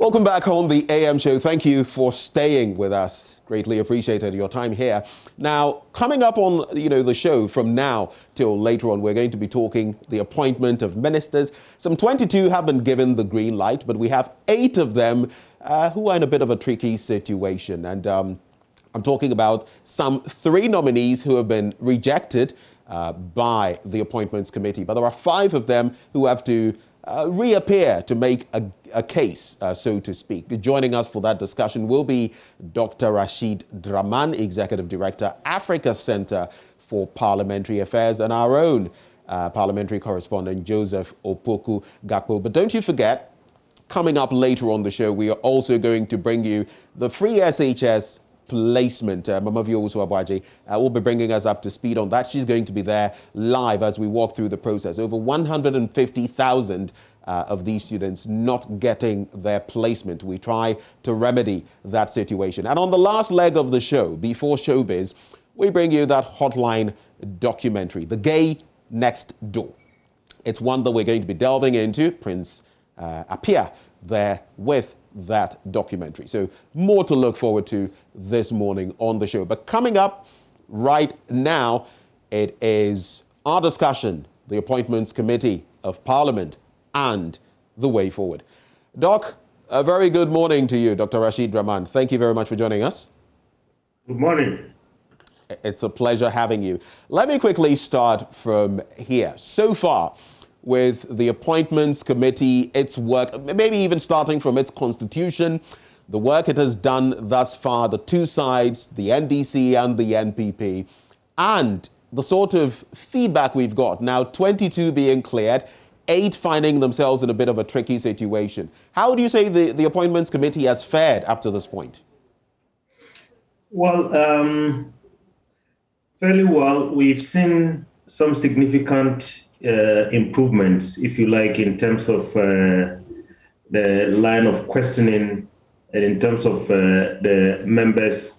Welcome back on the AM show. Thank you for staying with us. Greatly appreciated your time here. Now, coming up on the show from now till later on, we're going to be talking the appointment of ministers. Some 22 have been given the green light, but we have 8 of them who are in a bit of a tricky situation. And I'm talking about some 3 nominees who have been rejected by the appointments committee, but there are 5 of them who have to reappear to make a case, so to speak. Joining us for that discussion will be Dr. Rasheed Draman, Executive Director, Africa Center for Parliamentary Affairs, and our own parliamentary correspondent, Joseph Opoku Gakpo. But don't you forget, coming up later on the show, we are also going to bring you the free SHS placement. Mama Vioso Abwaji will be bringing us up to speed on that. She's going to be there live as we walk through the process. Over 150,000 of these students not getting their placement. We try to remedy that situation. And on the last leg of the show, before showbiz, we bring you that hotline documentary, The Gay Next Door. It's one that we're going to be delving into. Prince Appiah there with that documentary. So more to look forward to this morning on the show. But coming up right now, it is our discussion, the Appointments Committee of Parliament and the way forward. Doc, a very good morning to you, Dr. Rasheed Draman. Thank you very much for joining us. Good morning. It's a pleasure having you. Let me quickly start from here. So far, with the Appointments Committee, its work, maybe even starting from its constitution, the work it has done thus far, the 2 sides, the NDC and the NPP, and the sort of feedback we've got. Now, 22 being cleared, 8 finding themselves in a bit of a tricky situation. How do you say the Appointments Committee has fared up to this point? Well, fairly well. We've seen some significant improvements, if you like, in terms of the line of questioning and in terms of the members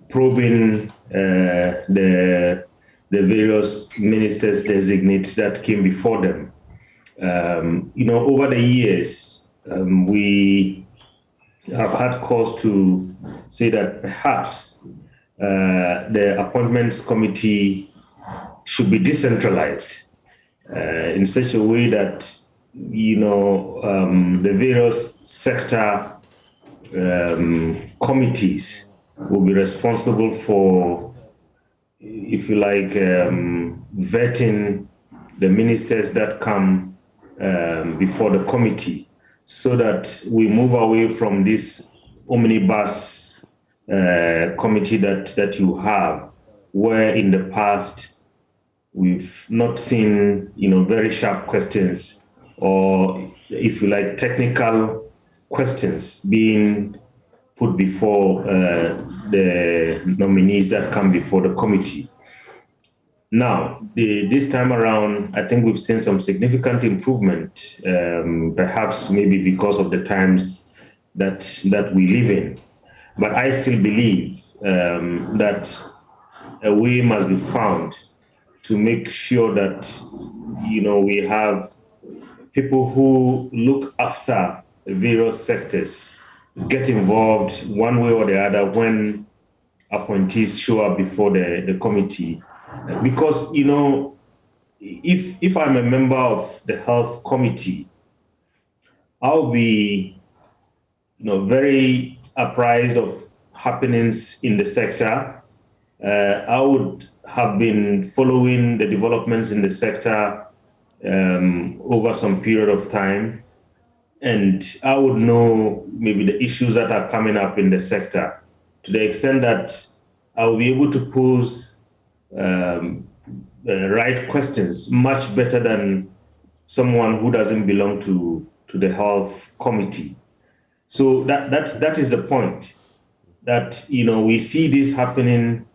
probing the various ministers designate that came before them. Over the years, we have had cause to say that perhaps the Appointments Committee should be decentralized in such a way that, the various sector committees will be responsible for, if you like, vetting the ministers that come before the committee, so that we move away from this omnibus committee that you have, where in the past we've not seen, very sharp questions or, if you like, technical questions being put before the nominees that come before the committee. Now, this time around, I think we've seen some significant improvement, perhaps maybe because of the times that we live in. But I still believe that a way must be found to make sure that, we have people who look after various sectors get involved one way or the other when appointees show up before the committee. Because, if I'm a member of the health committee, I'll be, very apprised of happenings in the sector. I would have been following the developments in the sector over some period of time, and I would know maybe the issues that are coming up in the sector to the extent that I will be able to pose the right questions much better than someone who doesn't belong to the health committee. So that is the point, that we see this happening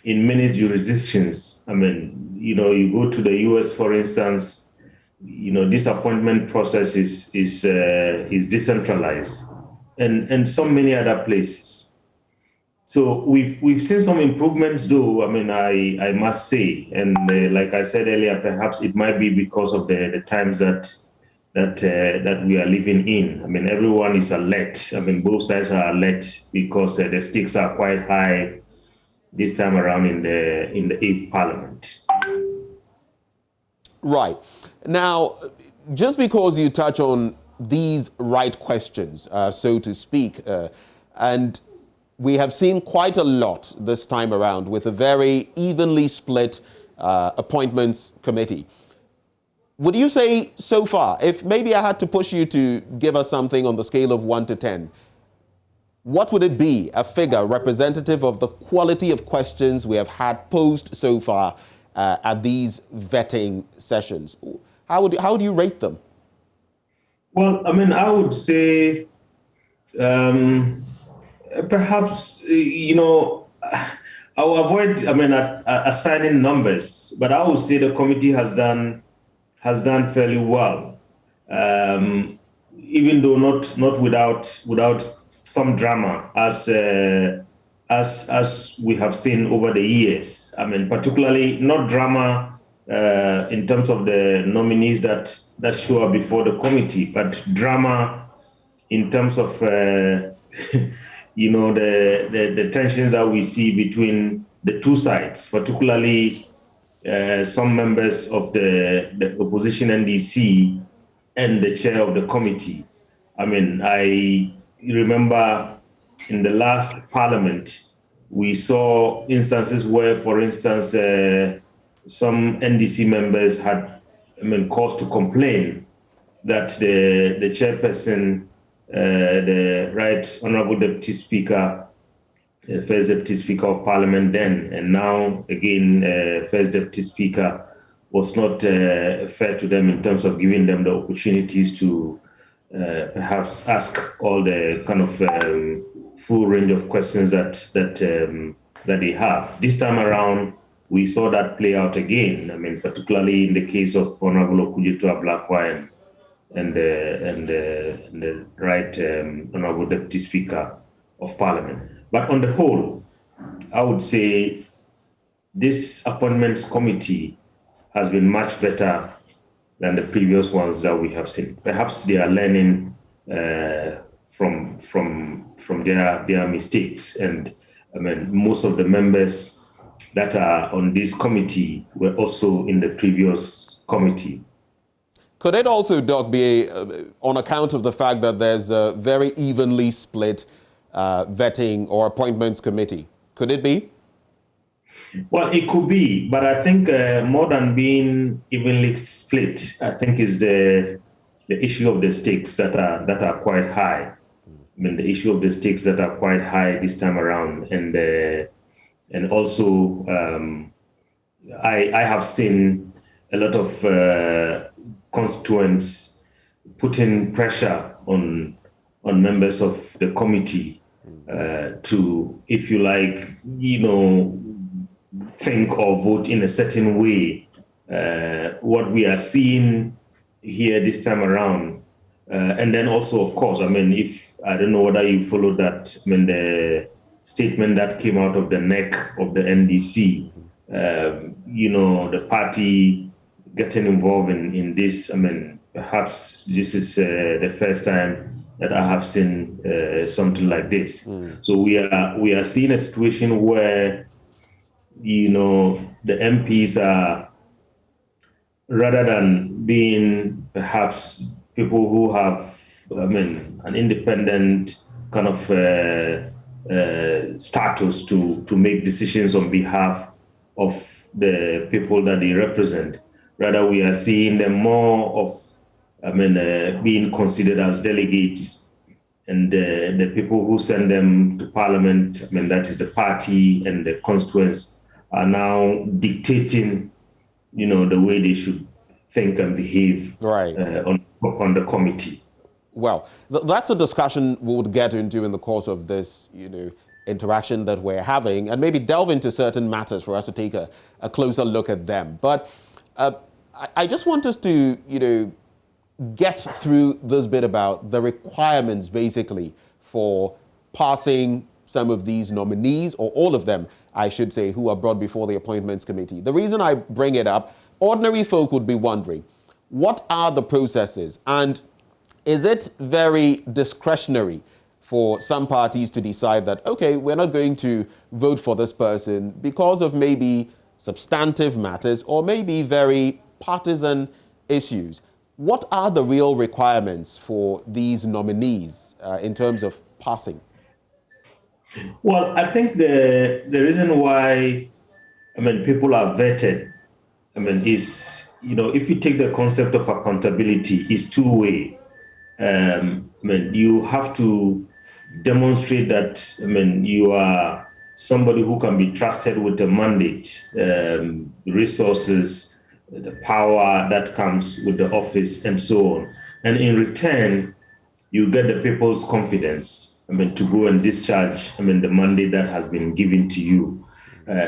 in many jurisdictions. I mean, you go to the US, for instance, this appointment process is decentralized, and so many other places. So we've seen some improvements, though. I mean, I must say, and like I said earlier, perhaps it might be because of the times that that we are living in. I mean, everyone is alert. I mean, both sides are alert because the stakes are quite high this time around in the eighth parliament. Right. Now, just because you touch on these right questions, so to speak, and we have seen quite a lot this time around with a very evenly split appointments committee. Would you say so far, if maybe I had to push you to give us something on the scale of 1 to 10, what would it be, a figure representative of the quality of questions we have had posed so far at these vetting sessions? How do you rate them? Well, I mean, I would say perhaps, I will avoid, I mean, assigning numbers, but I would say the committee has done fairly well, even though not without some drama, as we have seen over the years. I mean, particularly not drama in terms of the nominees that show up before the committee, but drama in terms of the tensions that we see between the two sides, particularly some members of the opposition NDC and the chair of the committee. I mean, I remember in the last parliament, we saw instances where, for instance, some NDC members had, cause to complain that the chairperson, the Right Honorable Deputy Speaker, First Deputy Speaker of Parliament then, and now again, First Deputy Speaker, was not fair to them in terms of giving them the opportunities to perhaps ask all the kind of full range of questions that they have. This time around, we saw that play out again. I mean, particularly in the case of Honorable Okujeto Ablakwa and the Right Honorable Deputy Speaker of Parliament. But on the whole, I would say this appointments committee has been much better than the previous ones that we have seen. Perhaps they are learning from their mistakes. And I mean, most of the members that are on this committee were also in the previous committee. Could it also, Doc, be on account of the fact that there's a very evenly split vetting or appointments committee? Could it be? Well, it could be, but I think more than being evenly split, I think is the issue of the stakes that are quite high. I mean, the issue of the stakes that are quite high this time around, and also I have seen a lot of constituents putting pressure on members of the committee to, if you like, think or vote in a certain way. What we are seeing here this time around, and then also, of course, I mean, I don't know whether you followed that, I mean, the statement that came out of the neck of the NDC, the party getting involved in this. I mean, perhaps this is the first time that I have seen something like this. So we are seeing a situation where, the MPs are, rather than being perhaps people who have, an independent kind of status to make decisions on behalf of the people that they represent. Rather, we are seeing them more of, being considered as delegates, and the people who send them to Parliament, that is the party and the constituents, are now dictating, the way they should think and behave on the committee. Well, that's a discussion we would get into in the course of this, interaction that we're having, and maybe delve into certain matters for us to take a closer look at them. But I just want us to, get through this bit about the requirements, basically, for passing some of these nominees, or all of them, I should say, who are brought before the Appointments Committee. The reason I bring it up, ordinary folk would be wondering, What are the processes? And is it very discretionary for some parties to decide that, okay, we're not going to vote for this person because of maybe substantive matters or maybe very partisan issues? What are the real requirements for these nominees in terms of passing? Well, I think the reason why, people are vetted, is, if you take the concept of accountability, is two-way. You have to demonstrate that, you are somebody who can be trusted with the mandate, resources, the power that comes with the office, and so on. And in return, you get the people's confidence, to go and discharge, the mandate that has been given to you.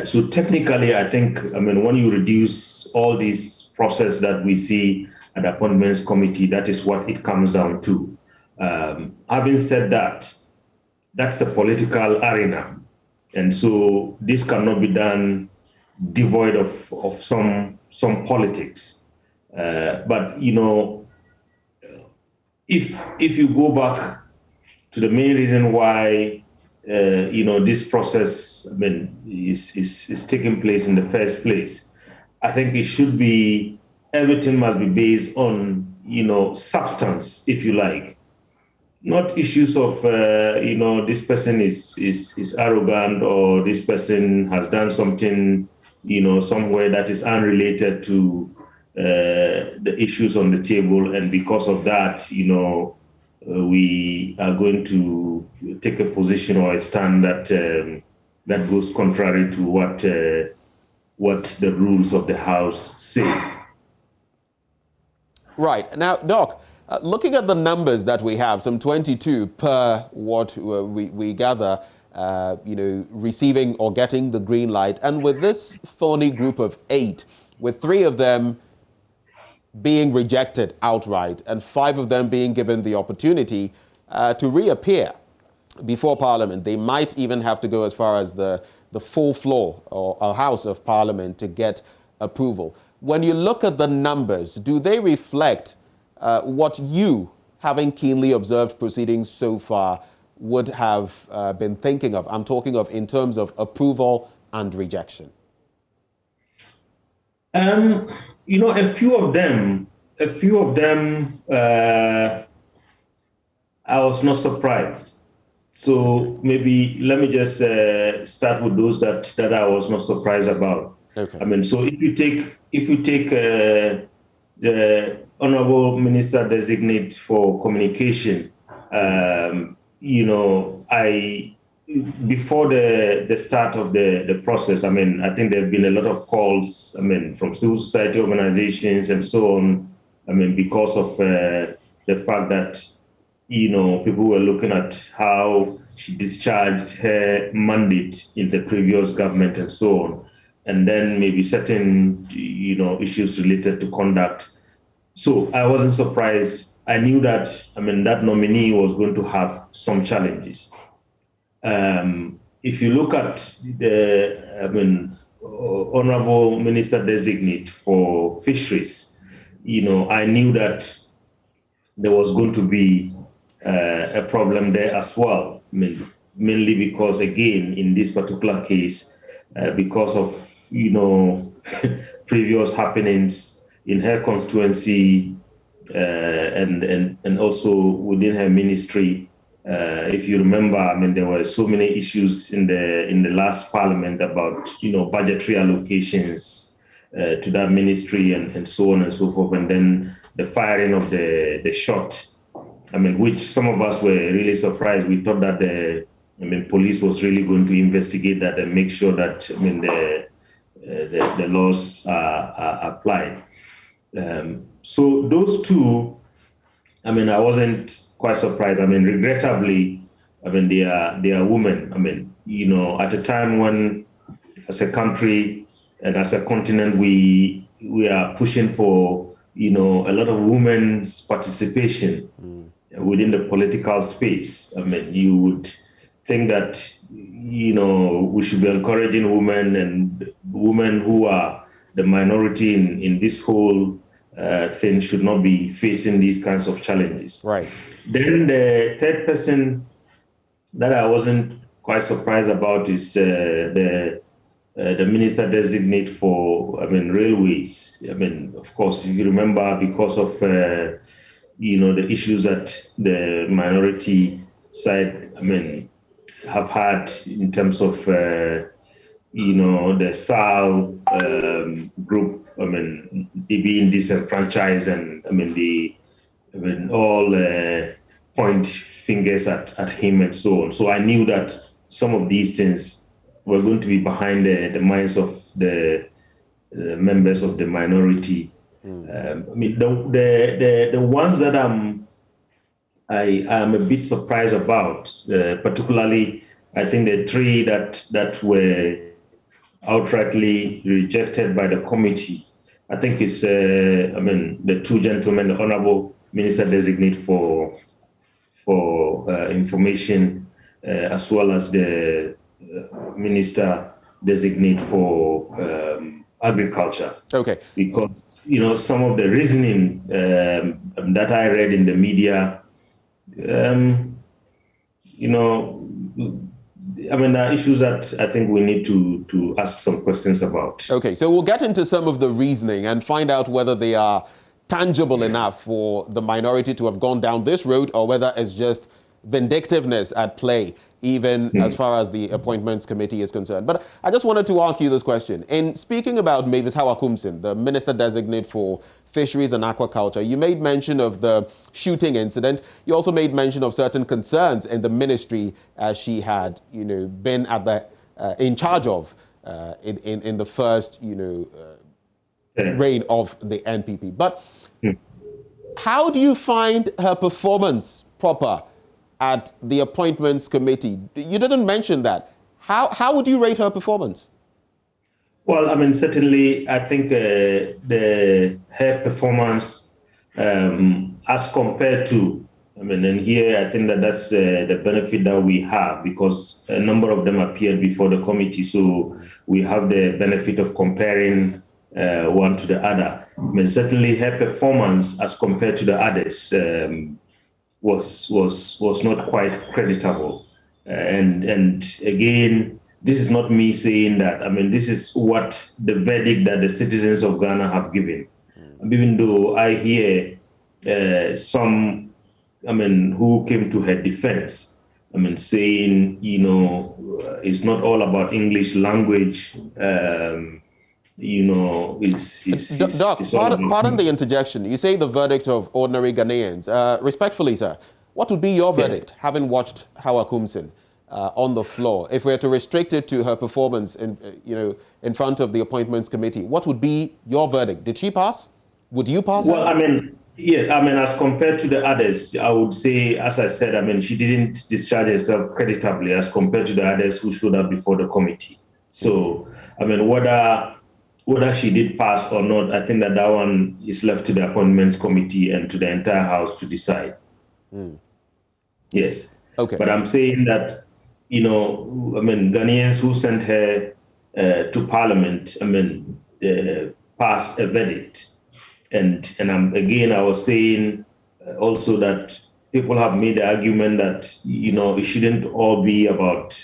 So technically, I think, when you reduce all these process that we see at the appointments committee, that is what it comes down to. Having said that, that's a political arena. And so this cannot be done devoid of some politics. But, if you go back to the main reason why this process is taking place in the first place, I think it should be, everything must be based on substance, if you like, not issues of this person is arrogant, or this person has done something somewhere that is unrelated to the issues on the table, and because of that we are going to take a position or a stand that that goes contrary to what the rules of the House say. Right. Now, Doc, looking at the numbers that we have, some 22 per what we gather, receiving or getting the green light, and with this thorny group of 8, with 3 of them being rejected outright and 5 of them being given the opportunity to reappear before Parliament. They might even have to go as far as the full floor or a House of Parliament to get approval. When you look at the numbers, do they reflect what you, having keenly observed proceedings so far, would have been thinking of? I'm talking of in terms of approval and rejection. A few of them, I was not surprised. So maybe let me just start with those that I was not surprised about. Okay. So if you take the Honorable Minister Designate for Communication, before the start of the process, I think there have been a lot of calls, from civil society organizations and so on, because of the fact that, people were looking at how she discharged her mandate in the previous government and so on. And then maybe certain, issues related to conduct. So I wasn't surprised. I knew that, that nominee was going to have some challenges. If you look at the, Honorable Minister Designate for Fisheries, I knew that there was going to be a problem there as well. Mainly because, again, in this particular case, because of, previous happenings in her constituency and also within her ministry. If you remember, there were so many issues in the last Parliament about, budgetary allocations to that ministry and so on and so forth, and then the firing of the shot. Which some of us were really surprised. We thought that the police was really going to investigate that and make sure that the laws are applied. So those two, I wasn't quite surprised. Regrettably, they are women. At a time when, as a country and as a continent, we are pushing for, a lot of women's participation within the political space. You would think that, we should be encouraging women, and women who are the minority in this whole thing should not be facing these kinds of challenges. Right. Then the third person that I wasn't quite surprised about is the minister designate for, railways. Of course, if you remember, because of the issues that the minority side, have had in terms of the SAL group, they being disenfranchised, and all point fingers at him and so on. So I knew that some of these things were going to be behind the minds of the members of the minority. The ones that I am a bit surprised about, particularly, I think the three that were outrightly rejected by the committee. I think it's, the two gentlemen, the Honorable Minister Designate for Information, as well as the Minister Designate for Agriculture. Okay. Because, some of the reasoning that I read in the media, there are issues that I think we need to ask some questions about. Okay, so we'll get into some of the reasoning and find out whether they are tangible enough for the minority to have gone down this road, or whether it's just vindictiveness at play, even as far as the Appointments Committee is concerned. But I just wanted to ask you this question. In speaking about Mavis Hawakumsin, the Minister Designate for Fisheries and Aquaculture, you made mention of the shooting incident. You also made mention of certain concerns in the ministry as she had, been at the in charge of in the first, reign of the NPP. But how do you find her performance proper at the Appointments Committee? You didn't mention that. How would you rate her performance? Well, certainly, I think her performance as compared to, and here I think that's the benefit that we have, because a number of them appeared before the committee, so we have the benefit of comparing one to the other. Certainly, her performance as compared to the others was not quite creditable, and again, this is not me saying that. This is what the verdict that the citizens of Ghana have given. Even though I hear some, who came to her defense, saying, it's not all about English language. Doc, pardon the interjection. You say the verdict of ordinary Ghanaians. Respectfully, sir, what would be your verdict, having watched Hawakumsin on the floor? If we were to restrict it to her performance in front of the Appointments Committee, what would be your verdict? Did she pass? Would you pass? Well, as compared to the others, I would say, as I said, she didn't discharge herself creditably as compared to the others who showed up before the committee. So, whether she did pass or not, I think that one is left to the Appointments Committee and to the entire House to decide. Yes. Okay. But I'm saying that, Ghanaians who sent her to Parliament, passed a verdict. And I was saying also that people have made the argument that, it shouldn't all be about,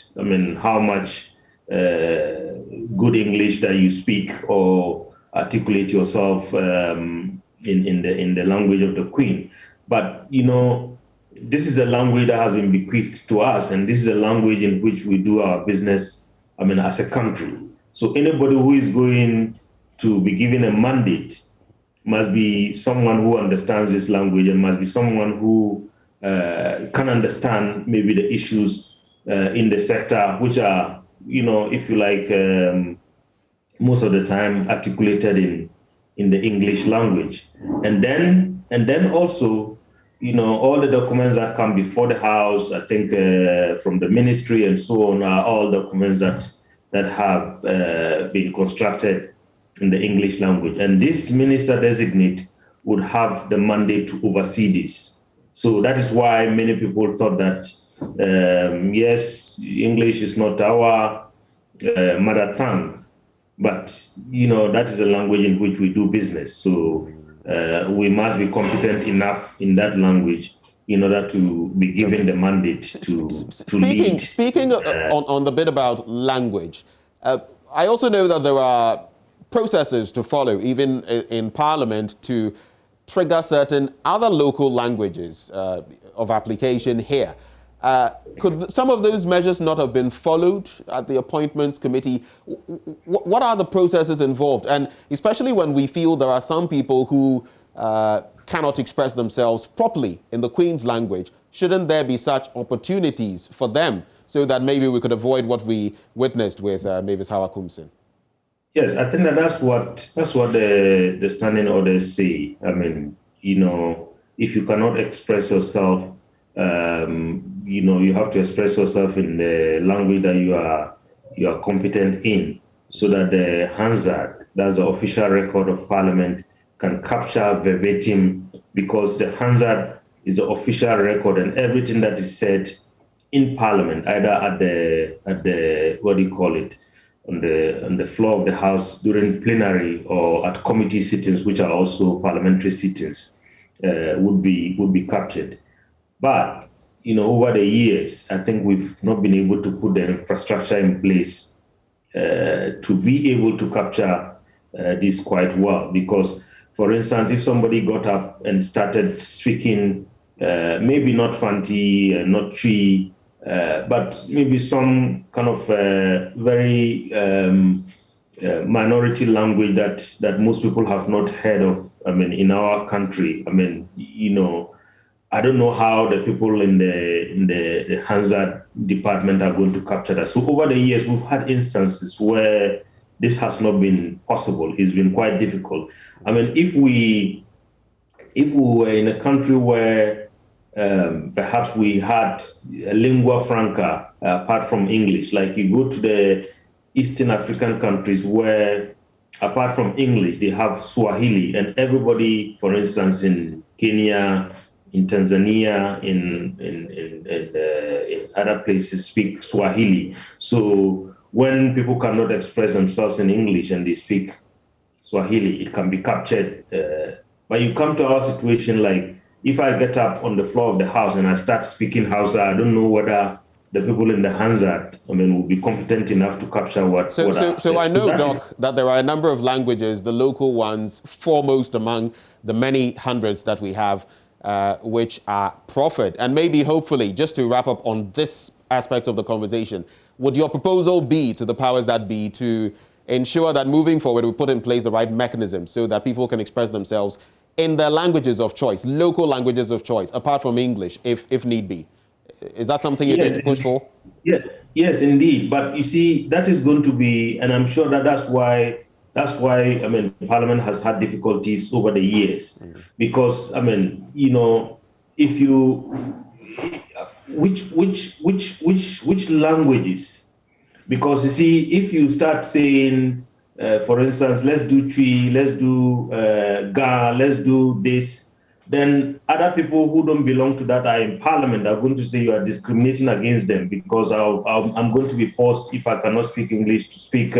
how much good English that you speak or articulate yourself in the language of the Queen. But, this is a language that has been bequeathed to us, and this is a language in which we do our business, as a country. So anybody who is going to be given a mandate must be someone who understands this language, and must be someone who can understand maybe the issues in the sector, which are, if you like, most of the time articulated in the English language. And then also, all the documents that come before the House, I think from the ministry and so on, are all documents that have been constructed in the English language. And this minister designate would have the mandate to oversee this. So that is why many people thought that, yes, English is not our mother tongue, but, that is a language in which we do business. So we must be competent enough in that language in order to be given the mandate to lead. Speaking on the bit about language, I also know that there are processes to follow, even in Parliament, to trigger certain other local languages of application here. Could some of those measures not have been followed at the appointments committee? What are the processes involved? And especially when we feel there are some people who cannot express themselves properly in the Queen's language, shouldn't there be such opportunities for them so that maybe we could avoid what we witnessed with Mavis Howard-Koomson? Yes, I think that's what the standing orders say. I mean, if you cannot express yourself, you have to express yourself in the language that you are competent in, so that the Hansard, that's the official record of Parliament, can capture verbatim, because the Hansard is the official record, and everything that is said in Parliament, either at the what do you call it, on the floor of the House during plenary or at committee sittings, which are also parliamentary sittings, would be captured. But over the years, I think we've not been able to put the infrastructure in place to be able to capture this quite well. Because, for instance, if somebody got up and started speaking, maybe not Fanti, not Tree, but maybe some kind of very minority language that most people have not heard of, I mean, in our country. I mean, I don't know how the people in the Hansard department are going to capture that. So over the years, we've had instances where this has not been possible. It's been quite difficult. I mean, if we were in a country where perhaps we had a lingua franca apart from English, like you go to the Eastern African countries where apart from English, they have Swahili, and everybody, for instance, in Kenya, in Tanzania, in other places speak Swahili. So when people cannot express themselves in English and they speak Swahili, it can be captured. But you come to our situation, like if I get up on the floor of the House and I start speaking Hausa, I don't know whether the people in the Hansard, I mean, will be competent enough to capture what. So I know, Doc, that there are a number of languages, the local ones, foremost among the many hundreds that we have, which are proffered. And maybe, hopefully, just to wrap up on this aspect of the conversation, would your proposal be to the powers that be to ensure that moving forward we put in place the right mechanisms so that people can express themselves in their languages of choice, local languages of choice, apart from English, if need be? Is that something you're going to push for? Yes, indeed. But you see, that is going to be, and I'm sure that's why, I mean, Parliament has had difficulties over the years. Because, I mean, if you, which languages? Because you see, if you start saying, for instance, let's do Tree, let's do Ga, let's do this, then other people who don't belong to that are in Parliament are going to say you are discriminating against them, because I'm going to be forced, if I cannot speak English, to speak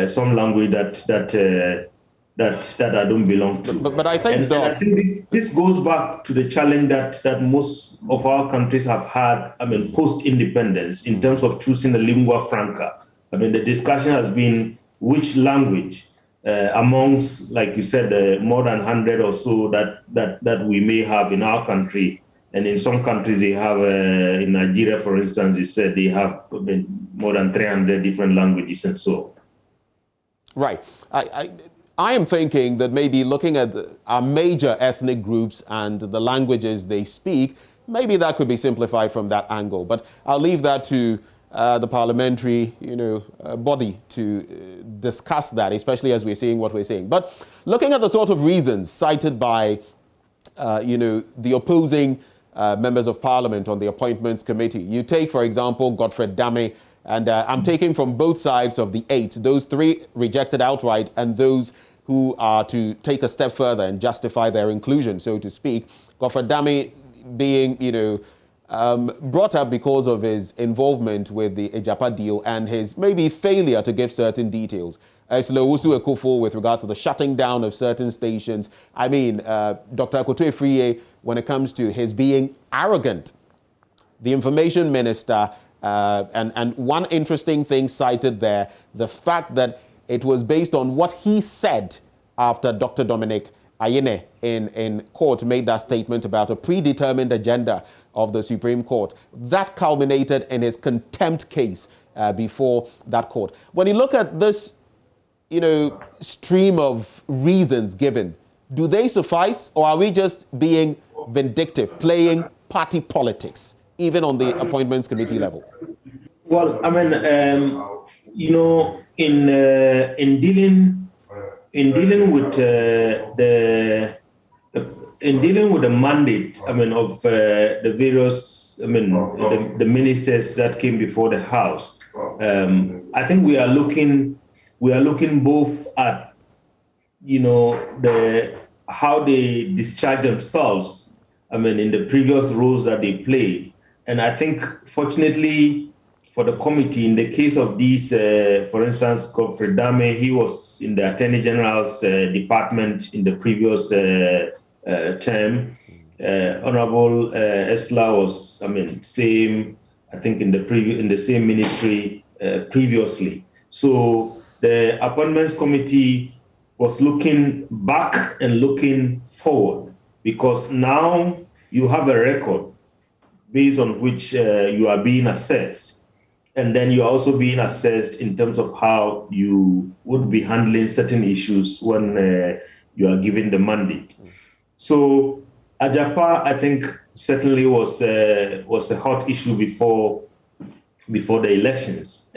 some language that I don't belong to. But I think, and I think this goes back to the challenge that most of our countries have had, I mean, post-independence, in terms of choosing a lingua franca. I mean, the discussion has been which language amongst, like you said, more than 100 or so that we may have in our country. And in some countries they have, in Nigeria, for instance, they said they have more than 300 different languages and so. Right. I am thinking that maybe looking at our major ethnic groups and the languages they speak, maybe that could be simplified from that angle. But I'll leave that to the parliamentary, body to discuss that, especially as we're seeing what we're seeing. But looking at the sort of reasons cited by, the opposing members of Parliament on the Appointments Committee, you take, for example, Godfred Dame, and I'm taking from both sides of the 8, those 3 rejected outright and those who are to take a step further and justify their inclusion, so to speak. Godfred Dame being, brought up because of his involvement with the Ejapa deal and his maybe failure to give certain details. Slowusu Ekufo with regard to the shutting down of certain stations. I mean, Dr. Akoto Efriye, when it comes to his being arrogant, the information minister, and one interesting thing cited there, the fact that it was based on what he said after Dr. Dominic Ayine in court made that statement about a predetermined agenda of the Supreme Court. That culminated in his contempt case before that court. When you look at this, stream of reasons given, do they suffice, or are we just being vindictive, playing party politics, even on the appointments committee level? Well, I mean, in dealing with the mandate, I mean, of the various, I mean, the ministers that came before the House, I think we are looking both at, how they discharge themselves, I mean, in the previous roles that they played. And I think, fortunately for the committee, in the case of these, for instance, Rasheed Draman, he was in the Attorney General's department in the previous term. Honorable Esla was, I mean, same, I think, in the same ministry previously. So the appointments committee was looking back and looking forward, because now you have a record based on which you are being assessed. And then you're also being assessed in terms of how you would be handling certain issues when you are given the mandate. So Ajapa, I think, certainly was a hot issue before the elections.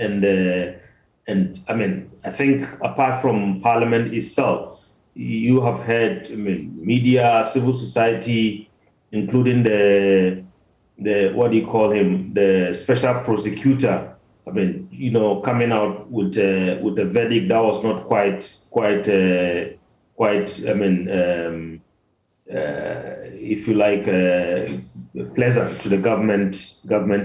And I mean, I think apart from Parliament itself, you have heard, I mean, media, civil society, including the what do you call him, the special prosecutor, I mean, coming out with a verdict that was not quite I mean, if you like, pleasant to the government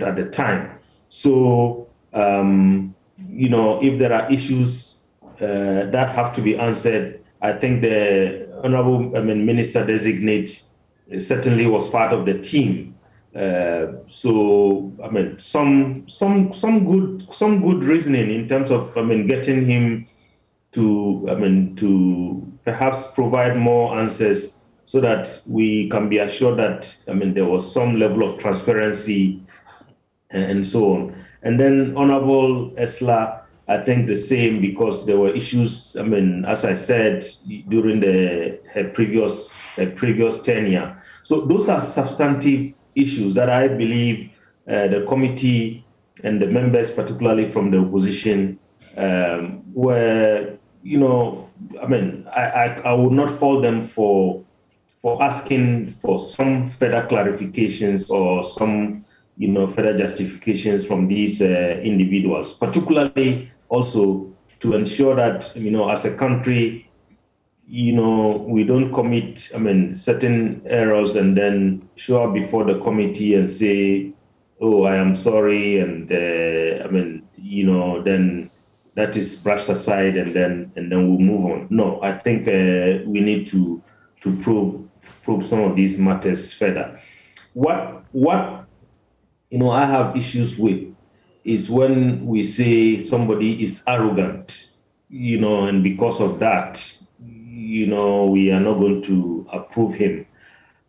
at the time. So if there are issues that have to be answered, I think the honorable, I mean, minister designate certainly was part of the team. So I mean, some good reasoning in terms of, I mean, getting him to perhaps provide more answers, so that we can be assured that, I mean, there was some level of transparency and so on. And then Honorable Esla, I think the same, because there were issues, I mean, as I said, during her previous tenure. So those are substantive issues that I believe the committee and the members, particularly from the opposition, were, I mean, I would not fault them for asking for some further clarifications or some, further justifications from these individuals, particularly also to ensure that, as a country, we don't commit, I mean, certain errors and then show up before the committee and say, oh, I am sorry, and I mean, then that is brushed aside and then we'll move on. No, I think we need to probe some of these matters further. What I have issues with is when we say somebody is arrogant, and because of that, we are not going to approve him.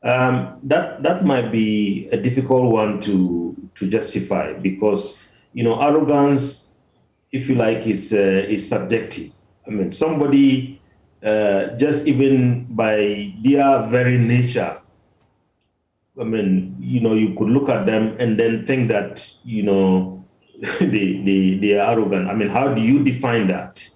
That might be a difficult one to justify, because arrogance, if you like, is subjective. I mean, somebody just even by their very nature, I mean, you could look at them and then think that they are arrogant. I mean, how do you define that?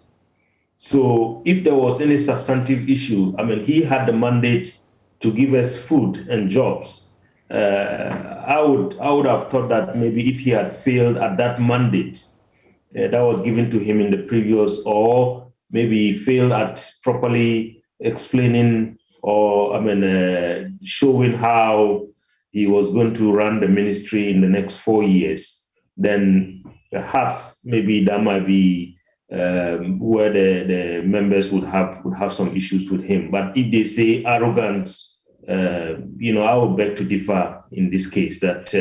So if there was any substantive issue, I mean, he had the mandate to give us food and jobs. I would have thought that maybe if he had failed at that mandate that was given to him in the previous, or maybe he failed at properly explaining or, I mean, showing how he was going to run the ministry in the next 4 years, then perhaps maybe that might be where the members would have some issues with him. But if they say arrogant, I would beg to differ in this case. That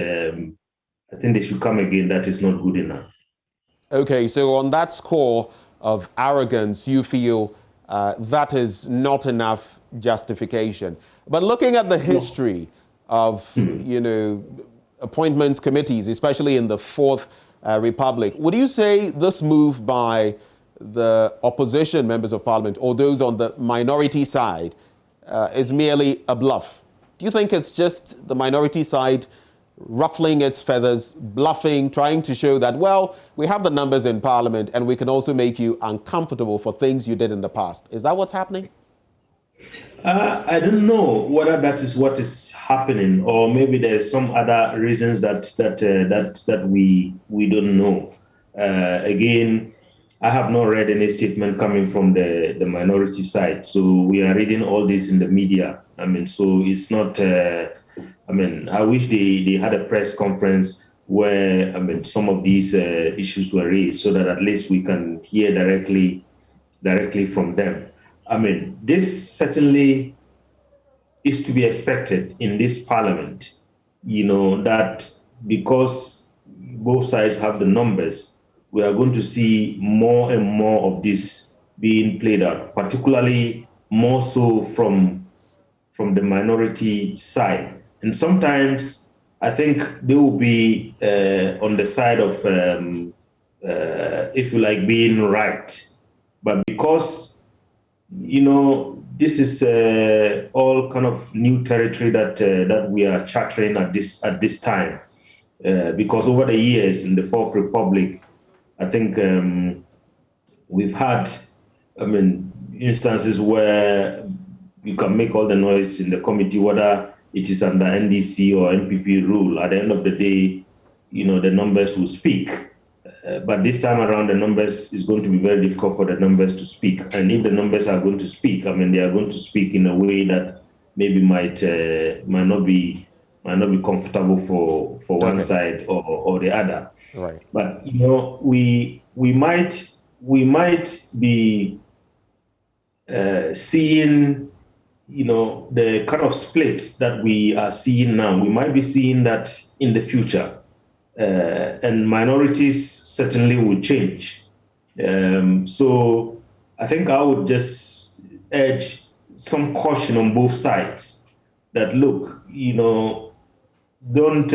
I think they should come again. That is not good enough. Okay, so on that score of arrogance, you feel that is not enough justification. But looking at the history of, appointments committees, especially in the Fourth Republic, would you say this move by the opposition members of parliament or those on the minority side is merely a bluff? Do you think it's just the minority side ruffling its feathers, bluffing, trying to show that, well, we have the numbers in parliament and we can also make you uncomfortable for things you did in the past? Is that what's happening? I don't know whether that is what is happening, or maybe there's some other reasons that we don't know. Again, I have not read any statement coming from the minority side, so we are reading all this in the media. So it's not. I wish they had a press conference where some of these issues were raised, so that at least we can hear directly from them. This certainly is to be expected in this parliament, that because both sides have the numbers, we are going to see more and more of this being played out, particularly more so from the minority side. And sometimes I think they will be on the side of, if you like, being right. But because this is all kind of new territory that we are chartering at this time, because over the years in the Fourth Republic, I think we've had, instances where you can make all the noise in the committee, whether it is under NDC or NPP rule. At the end of the day, the numbers will speak. But this time around, the numbers is going to be very difficult for the numbers to speak. And if the numbers are going to speak, they are going to speak in a way that maybe might not be comfortable for one side or the other. Right. But we might be seeing the kind of split that we are seeing now. We might be seeing that in the future. And minorities certainly will change. So I think I would just urge some caution on both sides that, look, don't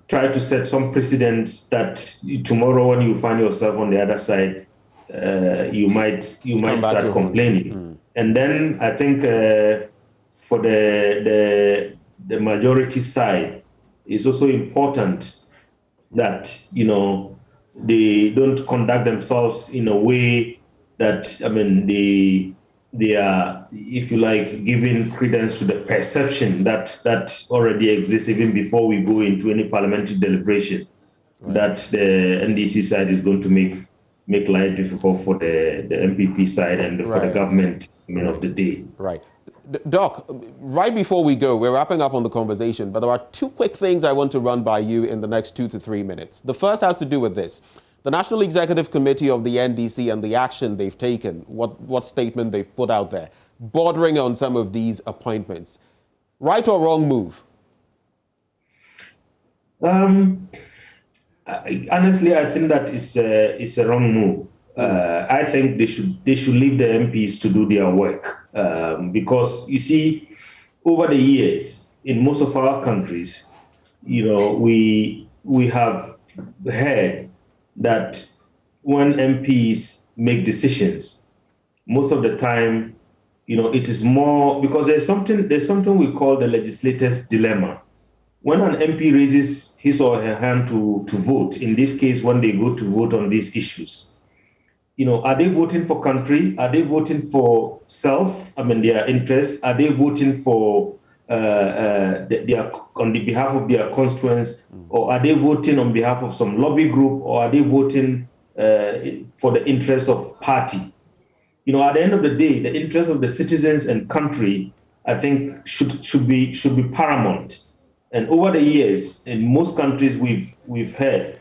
try to set some precedents that tomorrow when you find yourself on the other side, you might start complaining. And then I think for the majority side, it's also important that they don't conduct themselves in a way that they are, if you like, giving credence to the perception that already exists even before we go into any parliamentary deliberation, that the NDC side is going to make life difficult for the MPP side and for the government of the day. Right. Doc, right before we go, we're wrapping up on the conversation, but there are two quick things I want to run by you in the next 2 to 3 minutes. The first has to do with this. The National Executive Committee of the NDC and the action they've taken, what statement they've put out there, bordering on some of these appointments. Right or wrong move? Honestly, I think that is a wrong move. I think they should leave the MPs to do their work, because you see, over the years in most of our countries, we have heard that when MPs make decisions, most of the time, it is more because there's something we call the legislator's dilemma. When an MP raises his or her hand to vote, in this case, when they go to vote on these issues, are they voting for country? Are they voting for self? Their interests? Are they voting for on the behalf of their constituents, or are they voting on behalf of some lobby group, or are they voting for the interests of party? At the end of the day, the interests of the citizens and country, I think, should be paramount. And over the years, in most countries, we've heard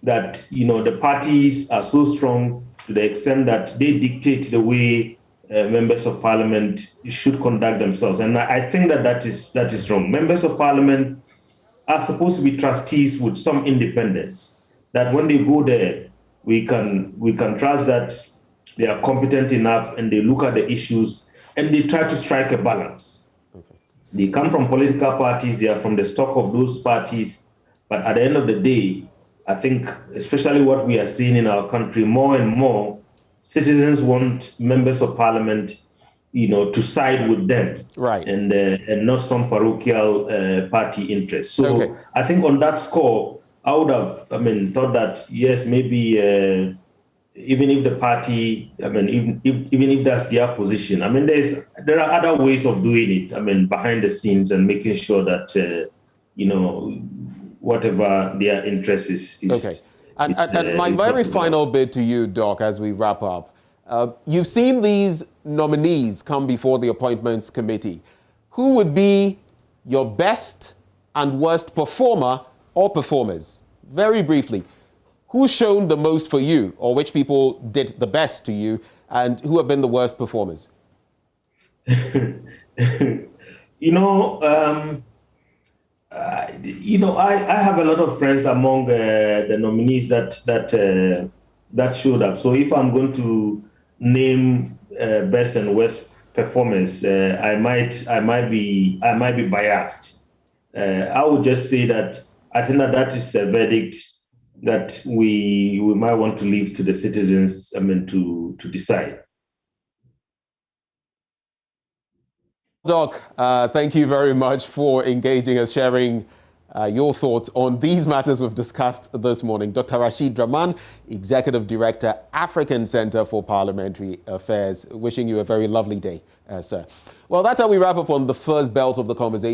that, the parties are so strong to the extent that they dictate the way members of parliament should conduct themselves. And I think that is wrong. Members of parliament are supposed to be trustees with some independence, that when they go there, we can trust that they are competent enough and they look at the issues and they try to strike a balance. Okay. They come from political parties, they are from the stock of those parties, but at the end of the day, I think, especially what we are seeing in our country, more and more citizens want members of parliament, to side with them, right, and not some parochial party interest. So okay. I think on that score, I would have, thought that yes, maybe even if the party, even if that's their position, there are other ways of doing it. Behind the scenes and making sure that whatever their interest is. Okay. And my very final bit to you, Doc, as we wrap up. You've seen these nominees come before the appointments committee. Who would be your best and worst performer or performers? Very briefly, who's shown the most for you, or which people did the best to you, and who have been the worst performers? I have a lot of friends among the nominees that showed up. So if I'm going to name best and worst performance, I might be biased. I would just say that I think that is a verdict that we might want to leave to the citizens, to decide. Doc, thank you very much for engaging us, sharing your thoughts on these matters we've discussed this morning. Dr. Rasheed Draman, Executive Director, African Center for Parliamentary Affairs, wishing you a very lovely day, sir. Well, that's how we wrap up on the first belt of the conversation.